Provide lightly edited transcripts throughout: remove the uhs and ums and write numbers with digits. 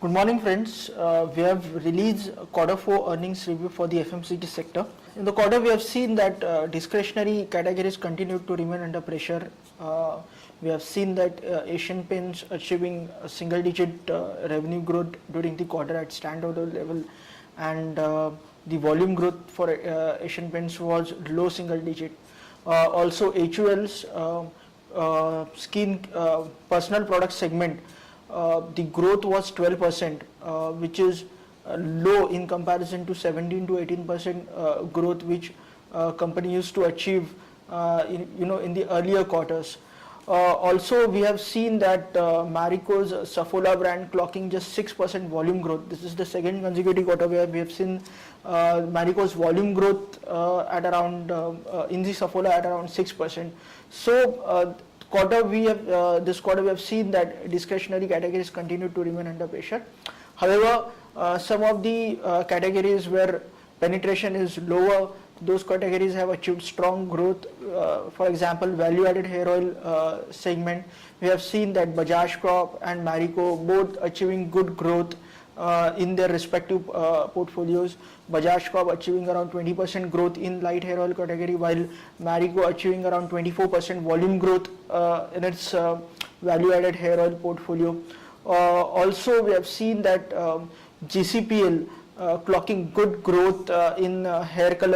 Good morning, friends. We have released quarter 4 earnings review for the FMCG sector. In the quarter, we have seen that discretionary categories continue to remain under pressure. We have seen that Asian Paints achieving a single-digit revenue growth during the quarter at standalone level, and the volume growth for Asian Paints was low single-digit. Also, HUL's skin personal product segment. The growth was 12%, which is low in comparison to 17 to 18% growth which company used to achieve in the earlier quarters. Also, we have seen that Marico's Saffola brand clocking just 6% volume growth. This is the second consecutive quarter where we have seen Marico's volume growth at around in the Saffola at around 6%. So this quarter we have seen that discretionary categories continue to remain under pressure. However, some of the categories where penetration is lower, those categories have achieved strong growth. For example, value-added hair oil segment, we have seen that Bajaj Crop and Marico both achieving good growth in their respective portfolios. Bajaj Crop achieving around 20% growth in light hair oil category, while Marico achieving around 24% volume growth in its value-added hair oil portfolio. Also, we have seen that GCPL clocking good growth in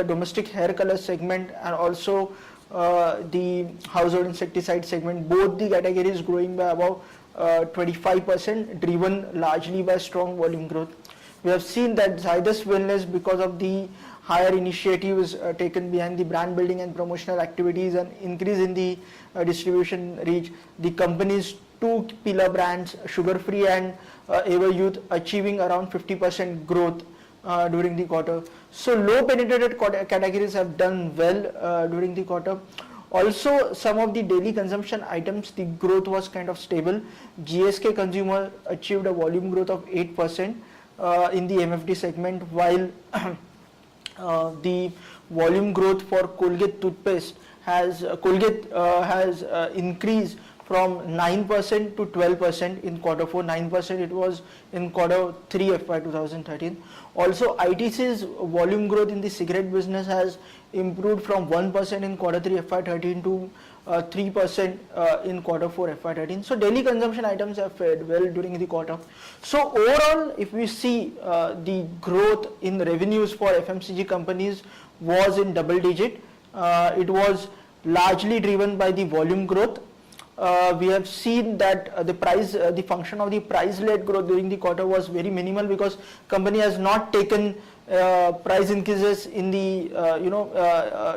domestic hair color segment, and also the household insecticide segment. Both the categories growing by about 25%, driven largely by strong volume growth. We have seen that Zydus Wellness, because of the higher initiatives taken behind the brand building and promotional activities and increase in the distribution reach, the company's two pillar brands, Sugar Free and Ever Youth, achieving around 50% growth during the quarter. So low penetrated categories have done well during the quarter. Also, some of the daily consumption items, the growth was kind of stable. GSK Consumer achieved a volume growth of 8% in the MFD segment, while the volume growth for Colgate toothpaste has increased from 9% to 12% in quarter 4. 9% it was in quarter 3 FY 2013. Also, ITC's volume growth in the cigarette business has improved from 1% in quarter 3 FY 13 to 3% in quarter 4 FY 13. So daily consumption items have fared well during the quarter. So overall, if we see the growth in revenues for FMCG companies was in double digit. It was largely driven by the volume growth. We have seen that the function of the price-led growth during the quarter was very minimal, because company has not taken price increases in the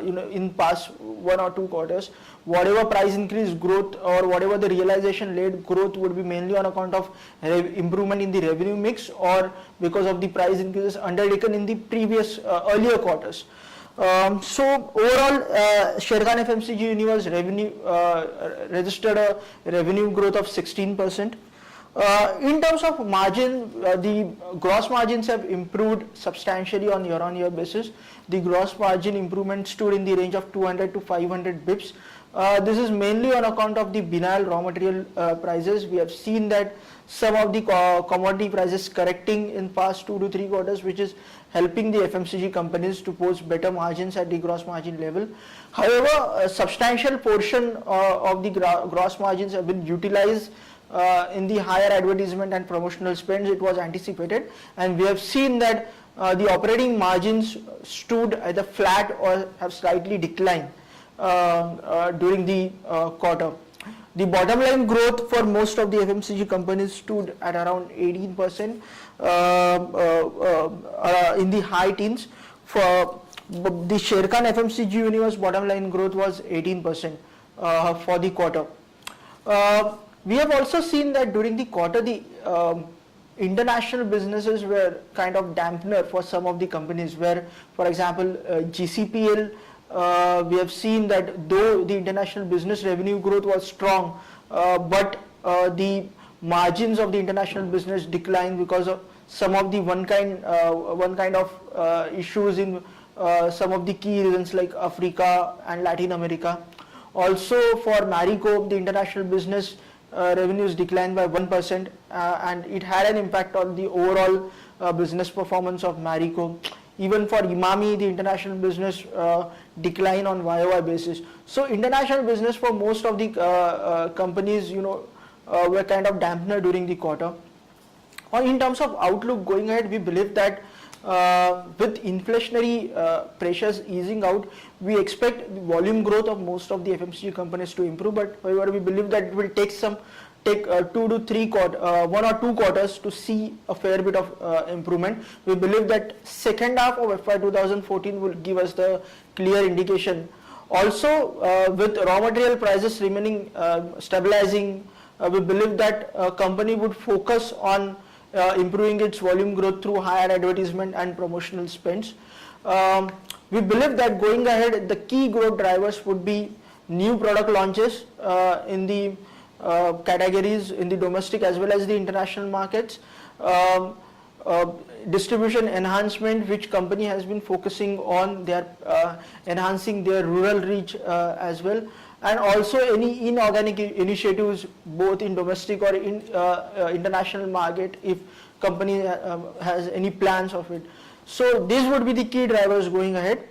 in past 1 or 2 quarters. Whatever price increase growth or whatever the realization-led growth would be mainly on account of improvement in the revenue mix, or because of the price increases undertaken in the previous earlier quarters. So overall, Sharekhan FMCG Universe revenue registered a revenue growth of 16%. In terms of margin, the gross margins have improved substantially on year-on-year basis. The gross margin improvement stood in the range of 200 to 500 bips. This is mainly on account of the benign raw material prices. We have seen that some of the commodity prices correcting in past 2 to 3 quarters, which is helping the FMCG companies to post better margins at the gross margin level. However, a substantial portion of the gross margins have been utilized in the higher advertisement and promotional spends. It was anticipated, and we have seen that the operating margins stood either flat or have slightly declined during the quarter. The bottom line growth for most of the FMCG companies stood at around 18%, in the high teens. For the Sharekhan FMCG Universe, bottom line growth was 18% for the quarter. We have also seen that during the quarter, the international businesses were kind of dampener for some of the companies, where, for example, GCPL, we have seen that though the international business revenue growth was strong, but the margins of the international business declined because of some of the one kind of issues in some of the key regions like Africa and Latin America. Also, for Marico, the international business revenues declined by 1%, and it had an impact on the overall business performance of Marico. Even for Emami, the international business decline on YOY basis. So international business for most of the companies, were kind of dampener during the quarter. In terms of outlook going ahead, we believe that with inflationary pressures easing out, we expect the volume growth of most of the FMCG companies to improve. But however, we believe that it will take 1 or 2 quarters to see a fair bit of improvement. We believe that second half of FY 2014 will give us the clear indication. Also, with raw material prices remaining stabilizing, we believe that a company would focus on improving its volume growth through higher advertisement and promotional spends. We believe that going ahead, the key growth drivers would be new product launches in the categories in the domestic as well as the international markets, distribution enhancement, which company has been focusing on their enhancing their rural reach as well, and also any inorganic initiatives both in domestic or in international market if company has any plans of it. So these would be the key drivers going ahead.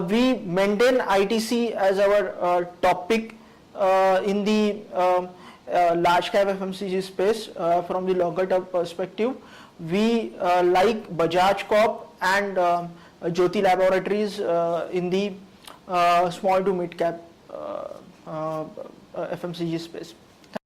We maintain ITC as our top pick in the large cap FMCG space from the longer term perspective. We like Bajaj Corp and Jyoti Laboratories in the small to mid cap FMCG space.